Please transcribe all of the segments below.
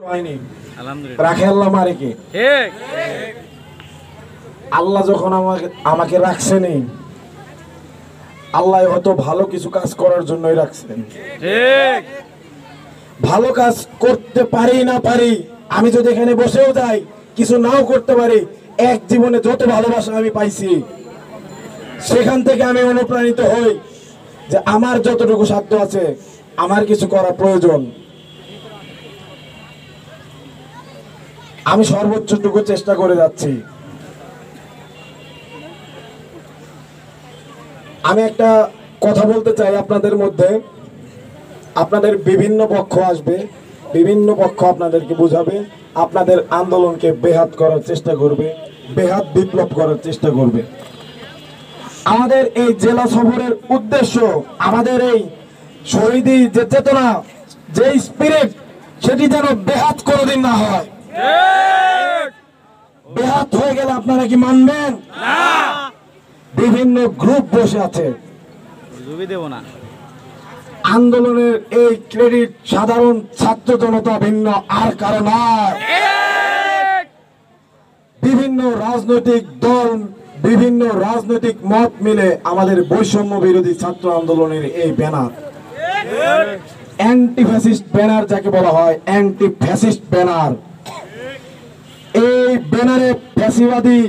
হয়নি, রাখে আল্লাহ মারেকে। আল্লাহ যখন আমাকে রাখছেনই, আল্লাহ হয়তো ভালো কিছু কাজ করার জন্যই রাখছেন। ভালো কাজ করতে পারি না পারি, আমি যদি এখানে বসেও যাই, কিছু নাও করতে পারি, এক জীবনে যত ভালোবাসা আমি পাইছি, সেখান থেকে আমি অনুপ্রাণিত হই যে আমার যতটুকু সাধ্য আছে আমার কিছু করা প্রয়োজন। আমি সর্বোচ্চটুকু চেষ্টা করে যাচ্ছি। আমি একটা কথা বলতে চাই আপনাদের মধ্যে। আপনাদের বিভিন্ন পক্ষ আসবে, বিভিন্ন পক্ষ আপনাদেরকে বুঝাবে, আপনাদের আন্দোলনকে বেহাত করার চেষ্টা করবে, বেহাত বিপ্লব করার চেষ্টা করবে। আমাদের এই জেলা সফরের উদ্দেশ্য, আমাদের এই শহীদি যে চেতনা, যে স্পিরিট, সেটি যেন বেহাত কোনোদিন না হয়। বেহাত হয়ে গেলে আপনারা কি মানবেন? বিভিন্ন গ্রুপ বসে আছে, আন্দোলনের এই ক্রেডিট সাধারণ ছাত্র জনতা ভিন্ন আর কারো নয়। বিভিন্ন রাজনৈতিক দল, বিভিন্ন রাজনৈতিক মত মিলে আমাদের বৈষম্য বিরোধী ছাত্র আন্দোলনের এই ব্যানার, অ্যান্টি ফ্যাসিস্ট ব্যানার যাকে বলা হয়, অ্যান্টি ফ্যাসিস্ট ব্যানার। এই ব্যানারে ফ্যাসিবাদী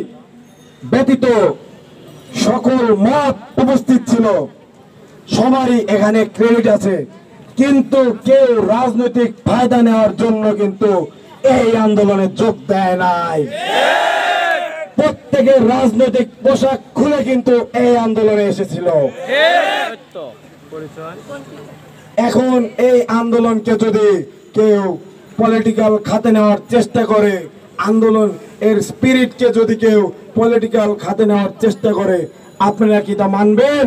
ব্যতীত সকল মত উপস্থিত ছিল, সবারই এখানে ক্রেডিট আছে, কিন্তু কেউ রাজনৈতিক ফায়দা নেওয়ার জন্য কিন্তু এই আন্দোলনে যোগ দেয় নাই। প্রত্যেকের রাজনৈতিক পোশাক খুলে কিন্তু এই আন্দোলনে এসেছিল। এখন এই আন্দোলনকে যদি কেউ পলিটিক্যাল খাতে নেওয়ার চেষ্টা করে, আন্দোলন এর স্পিরিটকে যদি কেউ পলিটিক্যাল খাতে নেওয়ার চেষ্টা করে, আপনারা কি তা মানবেন?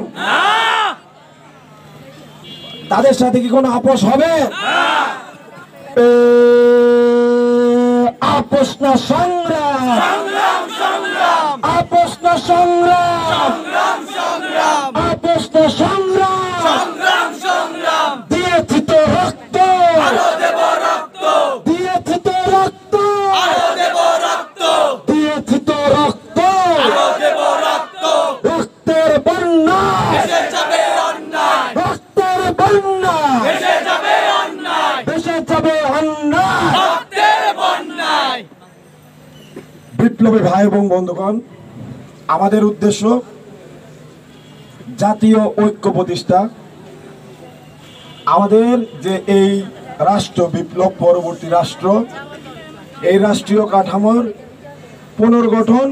তাদের সাথে কি কোনো আপোষ হবে? আপোষ না সংগ্রাম, আপোষ না সংগ্রাম, আপোষ না সংগ্রাম। দিয়েছি তো রক্ত, দিয়েছি তো রক্ত, দিয়েছি তো রক্ত, রক্তের বন্যা, রক্তের বন্যা, ভেসে যাবে অন্যায়। বিপ্লবী ভাই এবং বন্ধুগণ, আমাদের উদ্দেশ্য জাতীয় ঐক্য প্রতিষ্ঠা। আমাদের যে এই রাষ্ট্র, বিপ্লব পরবর্তী রাষ্ট্র, এই রাষ্ট্রীয় কাঠামোর পুনর্গঠন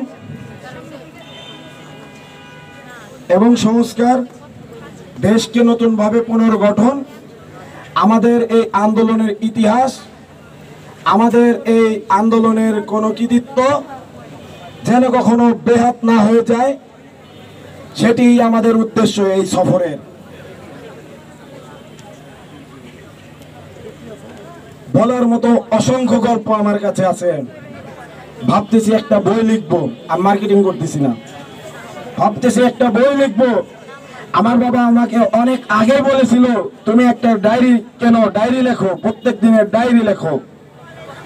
এবং সংস্কার, দেশকে নতুনভাবে পুনর্গঠন, আমাদের এই আন্দোলনের ইতিহাস, আমাদের এই আন্দোলনের কোনো কৃতিত্ব যেন কখনো বেহাত না হয়ে যায়, সেটি আমাদের উদ্দেশ্য এই সফরের। বলার মতো অসংখ্য গল্প আমার কাছে আছে। ভাবতেছি একটা বই লিখবো, আমি মার্কেটিং করতেছি না, ভাবতেছি একটা বই লিখবো। আমার বাবা আমাকে অনেক আগে বলেছিল, তুমি একটা ডায়েরি ডায়েরি লেখো, প্রত্যেক দিনের ডায়েরি লেখো।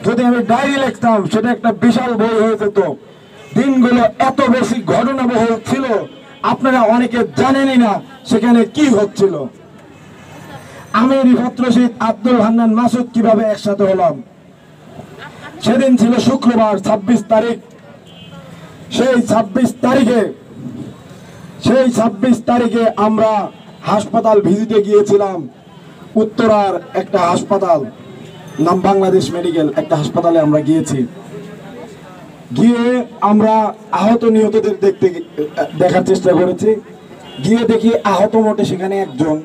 যদি আমি ডায়েরি লিখতাম, সেটা একটা বিশাল বই হয়ে যেত। দিনগুলো এত বেশি ঘটনাবহুল ছিল, আপনারা অনেকে জানেনই না সেখানে কি হচ্ছিল। আমি রিফাত রশিদ, আব্দুল হান্নান মাসুদ কিভাবে একসাথে হলাম। সেদিন ছিল শুক্রবার 26 তারিখ। সেই 26 তারিখে আমরা হাসপাতাল ভিজিটে গিয়েছিলাম। উত্তরার একটা হাসপাতাল, নাম বাংলাদেশ মেডিকেল, একটা হাসপাতালে আমরা গিয়েছি। গিয়ে আমরা আহত নিহতদের দেখার চেষ্টা করেছি। গিয়ে দেখি আহত মোটে সেখানে একজন,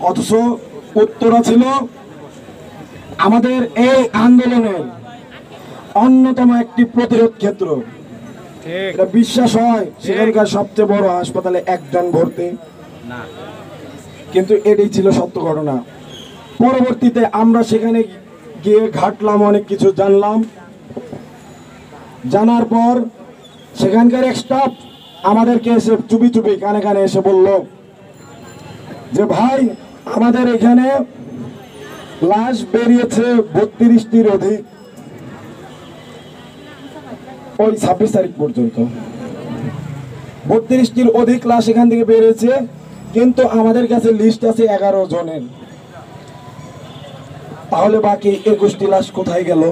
অথচ উত্তরা ছিল আমাদের এই আন্দোলনের অন্যতম একটি প্রতিরোধ ক্ষেত্র। এটা বিশ্বাস হয় সেখানকার সবচেয়ে বড় হাসপাতালে একজন ভর্তি, কিন্তু এটাই ছিল সত্য ঘটনা। পরবর্তীতে আমরা সেখানে গিয়ে ঘাটলাম, অনেক কিছু জানলাম। জানার পর সেখানকার এক স্টাফ আমাদেরকে এসে চুপি চুপি কানে কানে এসে বলল যে, ভাই, আমাদের এখানে লাশ বেরিয়েছে 32টির অধিক, ওই 26 তারিখ পর্যন্ত 32টির অধিক লাশ এখান থেকে বেরিয়েছে, কিন্তু আমাদের কাছে লিস্ট আছে 11 জনের। তাহলে বাকি 21টি লাশ কোথায় গেল?